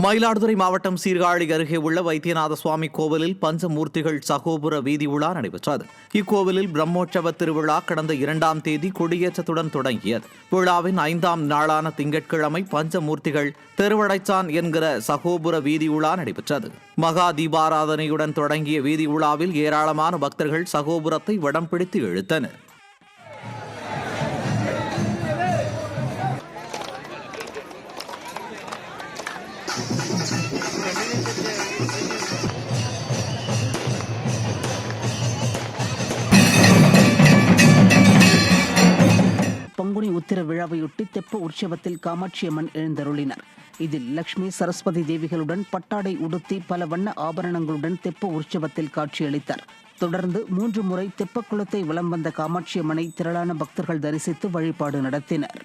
மயிலாடுதுறை மாவட்டம் சீர்காழி அருகே உள்ள வைத்தியநாத சுவாமி கோவிலில் பஞ்சமூர்த்திகள் சகோபுர வீதி உலா நடைபெற்றது. இக்கோவிலில் பிரம்மோற்சவ திருவிழா கடந்த 2ஆம் தேதி கொடியேற்றத்துடன் தொடங்கியது. விழாவின் 5ஆம் நாளான திங்கட்கிழமை பஞ்சமூர்த்திகள் திருவடைச்சான் என்கிற சகோபுர வீதி உலா நடைபெற்றது. மகா தீபாராதனையுடன் தொடங்கிய வீதி உலாவில் ஏராளமான பக்தர்கள் சகோபுரத்தை வடம் பிடித்து இழுத்தனர். பங்குனி உத்திர விழாவையொட்டி தெப்ப உற்சவத்தில் காமாட்சியம்மன் எழுந்தருளினார். இதில் லட்சுமி சரஸ்வதி தேவிகளுடன் பட்டாடை உடுத்தி பல வண்ண ஆபரணங்களுடன் தெப்ப உற்சவத்தில் காட்சியளித்தார். தொடர்ந்து 3 முறை தெப்பக்குளத்தை வலம் வந்த காமாட்சியம்மனை திரளான பக்தர்கள் தரிசித்து வழிபாடு நடத்தினர்.